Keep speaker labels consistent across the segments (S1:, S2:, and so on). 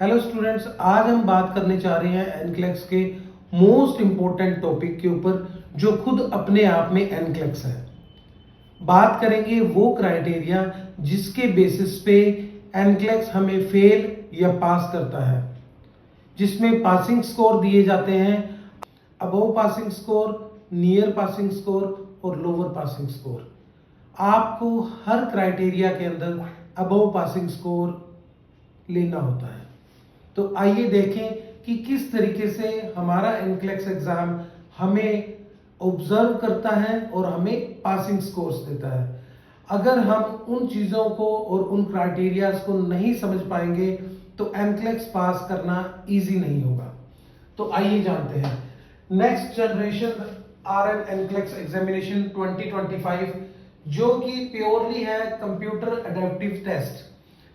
S1: Hello students, आज हम बात करने जा रहे हैं एनक्लेक्स के मोस्ट इंपॉर्टेंट टॉपिक के ऊपर जो खुद अपने आप में एनक्लेक्स है। बात करेंगे वो क्राइटेरिया जिसके बेसिस पे एनक्लेक्स हमें फेल या पास करता है, जिसमें पासिंग स्कोर दिए जाते हैं, above passing score, near passing score और लोअर पासिंग स्कोर। आपको हर क्राइटेरिया के अंदर अबव पासिंग स्कोर लेना होता है। तो आइए देखें कि किस तरीके से हमारा एनक्लेक्स एग्जाम हमें ऑब्जर्व करता है और हमें पासिंग स्कोर्स देता है। अगर हम उन चीज़ों को और उन क्राइटेरियाज को नहीं समझ पाएंगे तो एनक्लेक्स पास करना इजी नहीं होगा। तो आइए जानते हैं next generation RN NCLEX examination 2025, जो कि प्योरली है कंप्यूटर एडेप्टिव टेस्ट,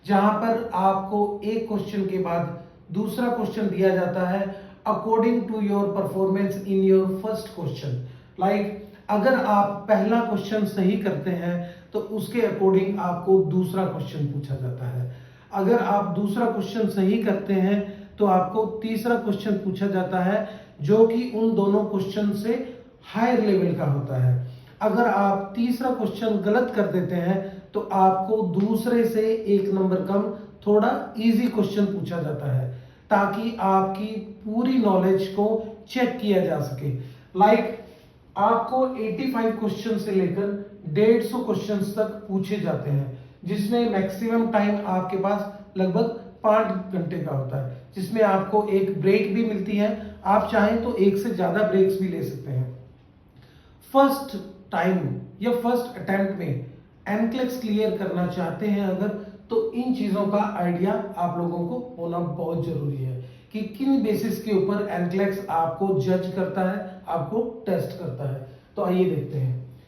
S1: जहां पर आपको एक क्वेश्चन के बाद दूसरा क्वेश्चन दिया जाता है according to your performance in your first question. Like अगर आप पहला क्वेश्चन सही करते हैं तो उसके अकॉर्डिंग आपको दूसरा क्वेश्चन पूछा जाता है। अगर आप दूसरा क्वेश्चन सही करते हैं तो आपको तीसरा क्वेश्चन पूछा जाता है, जो कि उन दोनों क्वेश्चन से हायर लेवल का होता है। अगर आप तीसरा क्वेश्चन गलत कर देते हैं तो आपको दूसरे से एक नंबर कम थोड़ा इजी क्वेश्चन पूछा जाता है, ताकि आपकी पूरी नॉलेज को चेक किया जा सके। लाइक आपको 85 क्वेश्चन से लेकर 150 क्वेश्चन तक पूछे जाते हैं, जिसमें मैक्सिमम टाइम आपके पास लगभग 5 घंटे का होता है, जिसमें आपको एक ब्रेक भी मिलती है। आप चाहें तो एक से ज्यादा ब्रेक्स भी ले सकते हैं। फर्स्ट टाइम या फर्स्ट अटेम्प्ट में एनक्लेक्स क्लियर करना चाहते हैं अगर, तो इन चीजों का आइडिया आप लोगों को होना बहुत जरूरी है कि किन बेसिस के ऊपर एनक्लेक्स आपको जज करता है, आपको टेस्ट करता है। तो आइए देखते हैं।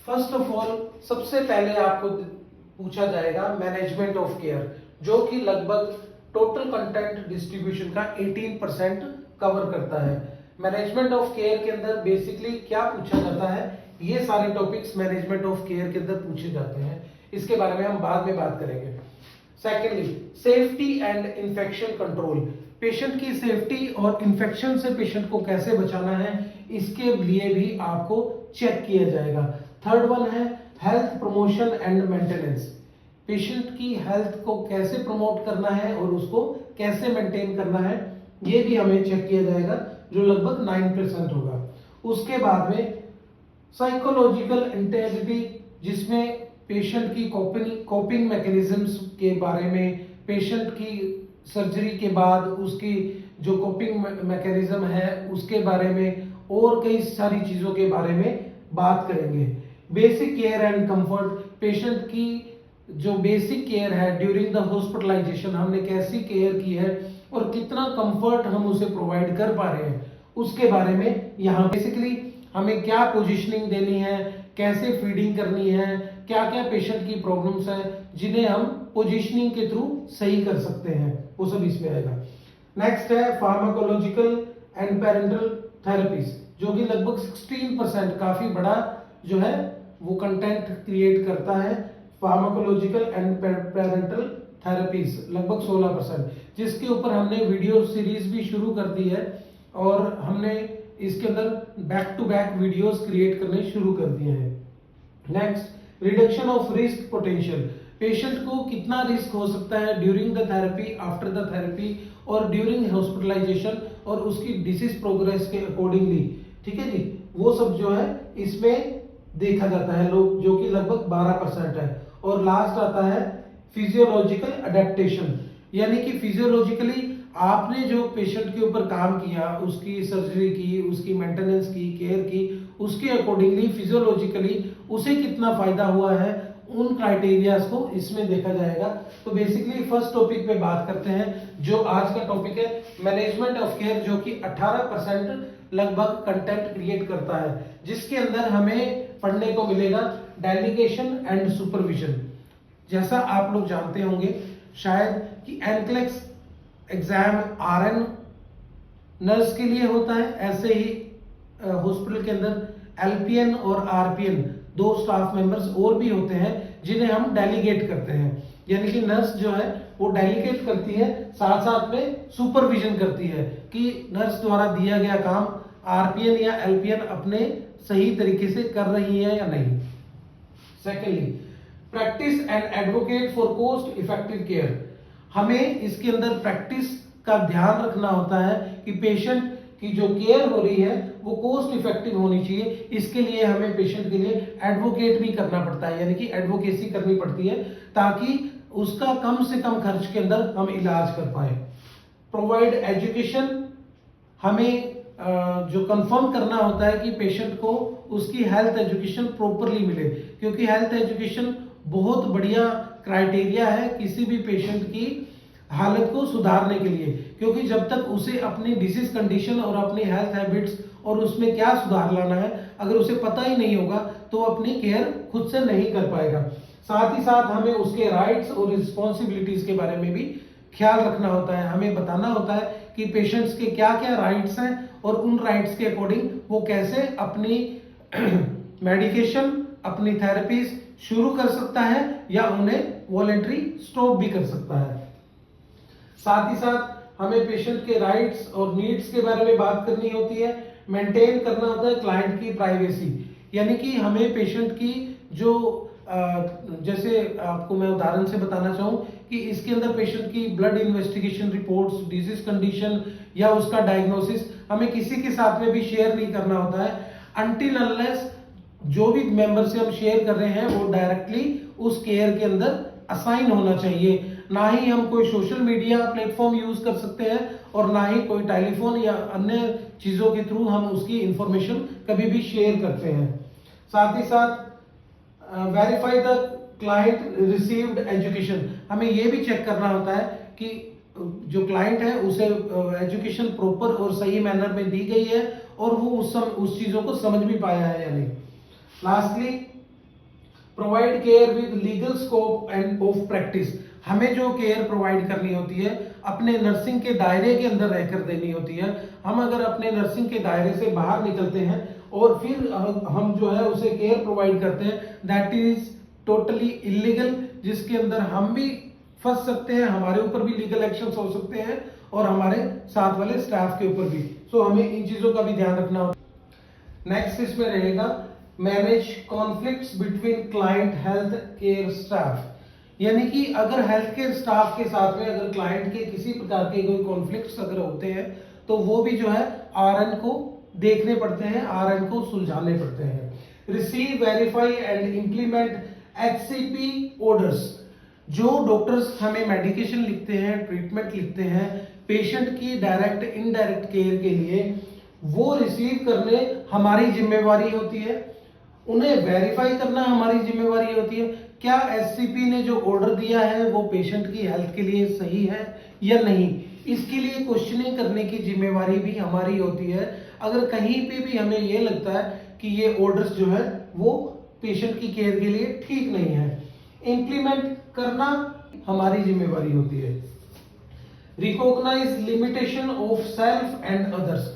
S1: फर्स्ट ऑफ ऑल सबसे पहले आपको पूछा जाएगा मैनेजमेंट ऑफ केयर, जो कि लगभग टोटल कंटेंट डिस्ट्रीब्यूशन का 18% कवर करता है। मैनेजमेंट ऑफ केयर के अंदर बेसिकली क्या पूछा जाता है, ये सारे टॉपिक्स मैनेजमेंट ऑफ केयर के अंदर पूछे जाते हैं। इसके बारे में हम बाद में बात करेंगे। Secondly, safety and infection control, patient की सेफ्टी और इंफेक्शन से पेशेंट को कैसे बचाना है, इसके लिए भी आपको चेक किया जाएगा। थर्ड वन है health promotion and maintenance, patient की हेल्थ को कैसे प्रमोट करना है और उसको कैसे मेंटेन करना है, ये भी हमें चेक किया जाएगा, जो लगभग 9% होगा। उसके बाद में साइकोलॉजिकल इंटेग्रिटी, जिसमें पेशेंट की कोपिंग मैकेनिज्म्स के बारे में, पेशेंट की सर्जरी के बाद उसकी जो कोपिंग मैकेनिज्म है उसके बारे में, और कई सारी चीजों के बारे में बात करेंगे। Basic care and comfort, patient की जो बेसिक केयर है ड्यूरिंग द हॉस्पिटलाइजेशन, हमने कैसी केयर की है और कितना कंफर्ट हम उसे प्रोवाइड कर पा रहे हैं, उसके बारे में यहाँ बेसिकली हमें क्या पोजीशनिंग देनी है, कैसे फीडिंग करनी है, क्या क्या पेशेंट की प्रॉब्लम्स हैं जिन्हें हम पोजीशनिंग के थ्रू सही कर सकते हैं, वो सब इसमें आएगा। नेक्स्ट है फार्माकोलॉजिकल एंड पेरेंटल थेरेपीज, जो कि लगभग 16%, काफी बड़ा जो है वो कंटेंट क्रिएट करता है। फार्माकोलॉजिकल एंड पेरेंटल थेरेपीज लगभग 16%, जिसके ऊपर हमने वीडियो सीरीज भी शुरू कर दी है और हमने इसके अंदर back to back videos create करने शुरू कर दिए हैं। Next, reduction of risk potential, patient को कितना रिस्क हो सकता है during the therapy, after the therapy और ड्यूरिंग हॉस्पिटलाइजेशन, और उसकी डिसीज प्रोग्रेस के अकॉर्डिंगली, ठीक है जी, वो सब जो है इसमें देखा जाता है लोग, जो कि लगभग 12% है। और लास्ट आता है फिजियोलॉजिकल अडेप्टेशन, यानी कि फिजियोलॉजिकली आपने जो पेशेंट के ऊपर काम किया, उसकी सर्जरी की, उसकी मेंटेनेंस की, केयर की, उसके अकॉर्डिंगली फिजियोलॉजिकली उसे कितना फायदा हुआ है, उन क्राइटेरियाज को इसमें देखा जाएगा। तो बेसिकली फर्स्ट टॉपिक पे बात करते हैं, जो आज का टॉपिक है मैनेजमेंट ऑफ केयर, जो कि 18% लगभग कंटेंट क्रिएट करता है, जिसके अंदर हमें पढ़ने को मिलेगा डेलीगेशन एंड सुपरविजन। जैसा आप लोग जानते होंगे शायद कि एनक्लेक्स एग्जाम आरएन नर्स के लिए होता है, ऐसे ही हॉस्पिटल के अंदर एलपीएन और आरपीएन 2 स्टाफ मेंबर्स और भी होते हैं जिन्हें हम डेलीगेट करते हैं। यानी कि नर्स जो है वो डेलीगेट करती है, साथ साथ में सुपरविजन करती है कि नर्स द्वारा दिया गया काम आरपीएन या एलपीएन अपने सही तरीके से कर रही है या नहीं। Secondly, practice and advocate for cost effective care. हमें इसके अंदर प्रैक्टिस का ध्यान रखना होता है कि पेशेंट की जो केयर हो रही है वो कोस्ट इफेक्टिव होनी चाहिए। इसके लिए हमें पेशेंट के लिए एडवोकेट भी करना पड़ता है, यानी कि एडवोकेसी करनी पड़ती है ताकि उसका कम से कम खर्च के अंदर हम इलाज कर पाए। प्रोवाइड एजुकेशन, हमें जो कंफर्म करना होता है कि पेशेंट को उसकी हेल्थ एजुकेशन प्रॉपरली मिले, क्योंकि हेल्थ एजुकेशन बहुत बढ़िया क्राइटेरिया है किसी भी पेशेंट की हालत को सुधारने के लिए, क्योंकि जब तक उसे अपनी डिसीज कंडीशन और अपनी हेल्थ हैबिट्स और उसमें क्या सुधार लाना है अगर उसे पता ही नहीं होगा तो अपनी केयर खुद से नहीं कर पाएगा। साथ ही साथ हमें उसके राइट्स और रिस्पॉन्सिबिलिटीज के बारे में भी ख्याल रखना होता है। हमें बताना होता है कि पेशेंट्स के क्या क्या राइट्स हैं और उन राइट्स के अकॉर्डिंग वो कैसे अपनी मेडिकेशन, अपनी थेरेपीज शुरू कर सकता है या उन्हें वॉलेंटरी स्टॉप भी कर सकता है। साथ ही साथ हमें पेशेंट के राइट्स और नीड्स के बारे में बात करनी होती है। मेंटेन करना होता है क्लाइंट की प्राइवेसी, यानी कि हमें पेशेंट की जो जैसे आपको मैं उदाहरण से बताना चाहूँ कि इसके अंदर पेशेंट की blood investigation reports, disease condition या उसका डायग्नोसिस हमें किसी के साथ में भी शेयर नहीं करना होता है अनटिल अनलेस जो भी मेंबर से हम शेयर कर रहे हैं वो डायरेक्टली उस केयर के अंदर असाइन होना चाहिए। ना ही हम कोई सोशल मीडिया प्लेटफॉर्म यूज कर सकते हैं और ना ही कोई टेलीफोन या अन्य चीजों के थ्रू हम उसकी इंफॉर्मेशन कभी भी शेयर करते हैं। साथ ही साथ verify the client received education, हमें यह भी चेक करना होता है कि जो क्लाइंट है उसे एजुकेशन प्रॉपर और सही मैनर में दी गई है और वो उस चीजों को समझ भी पाया है या नहीं। Lastly, provide care with legal scope end of practice, हमें जो केयर प्रोवाइड करनी होती है अपने नर्सिंग के दायरे के अंदर रहकर देनी होती है। हम अगर अपने नर्सिंग के दायरे से बाहर निकलते हैं और फिर हम जो है उसे केयर प्रोवाइड करते हैं, दैट इज टोटली इलीगल, जिसके अंदर हम भी फंस सकते हैं, हमारे ऊपर भी लीगल एक्शंस हो सकते हैं और हमारे साथ वाले स्टाफ के ऊपर भी। सो हमें इन चीजों का भी ध्यान रखना होता है। नेक्स्ट इसमें रहेगा manage conflicts between client health care staff, यानी कि अगर हेल्थ केयर स्टाफ के साथ में अगर क्लाइंट के किसी प्रकार के कोई कॉन्फ्लिक्ट्स अगर होते हैं तो वो भी जो है आरएन को देखने पड़ते हैं, आरएन को सुलझाने पड़ते हैं। Receive, verify and implement HCP orders, जो डॉक्टर्स हमें मेडिकेशन लिखते हैं, ट्रीटमेंट लिखते हैं पेशेंट की डायरेक्ट इनडायरेक्ट केयर के लिए, वो रिसीव करने हमारी जिम्मेवारी होती है, उन्हें वेरीफाई करना हमारी जिम्मेवारी होती है। क्या एचसीपी ने जो ऑर्डर दिया है वो पेशेंट की हेल्थ के लिए सही है या नहीं, इसके लिए क्वेश्चनिंग करने की जिम्मेवारी भी हमारी होती है। अगर कहीं पे भी हमें ये लगता है कि ये ऑर्डर्स जो है वो पेशेंट की केयर के लिए ठीक नहीं है, इंप्लीमेंट करना हमारी जिम्मेवारी होती है। Recognise limitation of self and others,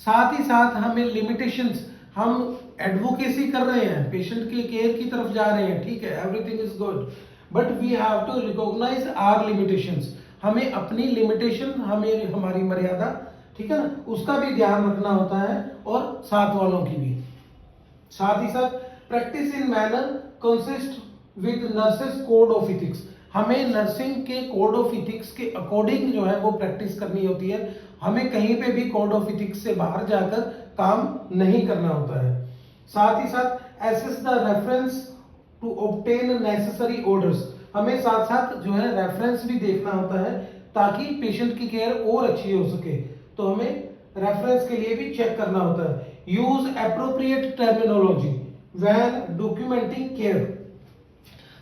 S1: साथ ही साथ हमें लिमिटेशंस, हम एडवोकेसी कर रहे हैं, पेशेंट के केयर की तरफ जा रहे हैं, ठीक है, everything is good, but we have to recognise our limitations, हमें अपनी लिमिटेशन, हमें हमारी मर्यादा, ठीक है ना, उसका भी ध्यान रखना होता है और साथ वालों की भी। साथ ही साथ practice in manner consist with nurses code of ethics, हमें नर्सिंग के कोड ऑफ इथिक्स के अकॉर्डिंग जो है वो प्रैक्टिस करनी होती है। हमें कहीं पे भी कोड ऑफ इथिक्स से बाहर जाकर काम नहीं करना होता है। साथ ही साथ assess the reference to obtain necessary orders, हमें साथ साथ जो है रेफरेंस भी देखना होता है ताकि पेशेंट की केयर और अच्छी हो सके, तो हमें रेफरेंस के लिए भी चेक करना होता है। Use appropriate terminology when documenting care,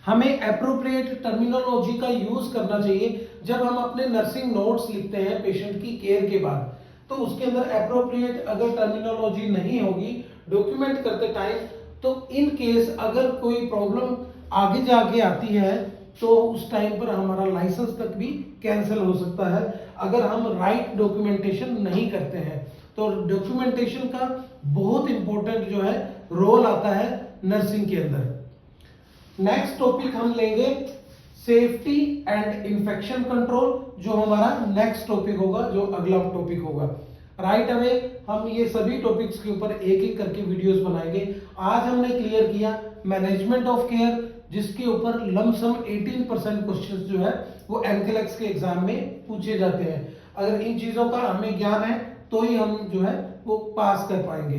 S1: हमें एप्रोप्रिएट टर्मिनोलॉजी का यूज करना चाहिए जब हम अपने नर्सिंग नोट्स लिखते हैं पेशेंट की केयर के बाद, तो उसके अंदर एप्रोप्रिएट अगर टर्मिनोलॉजी नहीं होगी डॉक्यूमेंट करते टाइम, तो इन केस अगर कोई प्रॉब्लम आगे जाके आती है तो उस टाइम पर हमारा लाइसेंस तक भी कैंसिल हो सकता है अगर हम राइट डॉक्यूमेंटेशन नहीं करते हैं। तो डॉक्यूमेंटेशन का बहुत इंपॉर्टेंट जो है रोल आता है नर्सिंग के अंदर। नेक्स्ट टॉपिक हम लेंगे सेफ्टी एंड इन्फेक्शन कंट्रोल, जो हमारा नेक्स्ट टॉपिक होगा, जो अगला टॉपिक होगा। राइट अवे हम ये सभी टॉपिक्स के ऊपर एक एक करके वीडियोस बनाएंगे। आज हमने क्लियर किया मैनेजमेंट ऑफ केयर, जिसके ऊपर लमसम 18% क्वेश्चंस जो है वो एनक्लेक्स के एग्जाम में पूछे जाते हैं। अगर इन चीजों का हमें ज्ञान है तो ही हम जो है वो पास कर पाएंगे।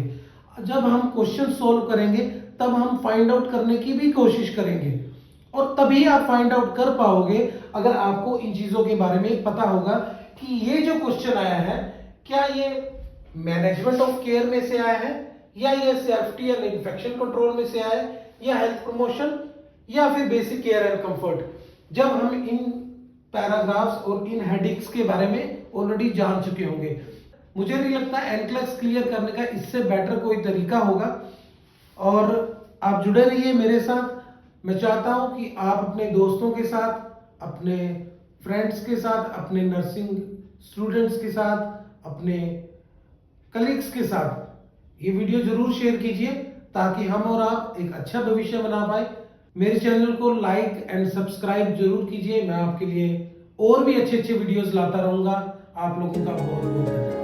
S1: जब हम क्वेश्चन सोल्व करेंगे तब हम फाइंड आउट करने की भी कोशिश करेंगे, और तभी आप फाइंड आउट कर पाओगे अगर आपको इन चीजों के बारे में पता होगा कि ये जो क्वेश्चन आया है क्या ये मैनेजमेंट ऑफ केयर में से आया है, या ये सेफ्टी एंड इन्फेक्शन कंट्रोल में से आया है, या हेल्थ प्रमोशन, या फिर बेसिक केयर एंड कंफर्ट। जब हम इन पैराग्राफ्स और इन हेडिंग्स के बारे में ऑलरेडी जान चुके होंगे, मुझे नहीं लगता एनक्लेक्स क्लियर करने का इससे बेटर कोई तरीका होगा। और आप जुड़े रहिए मेरे साथ। मैं चाहता हूं कि आप अपने दोस्तों के साथ, अपने फ्रेंड्स के साथ, अपने नर्सिंग स्टूडेंट्स के साथ, अपने कलीग्स के साथ ये वीडियो जरूर शेयर कीजिए, ताकि हम और आप एक अच्छा भविष्य बना पाए। मेरे चैनल को लाइक एंड सब्सक्राइब जरूर कीजिए। मैं आपके लिए और भी अच्छे अच्छे वीडियोस लाता रहूंगा। आप लोगों का बहुत बहुत धन्यवाद।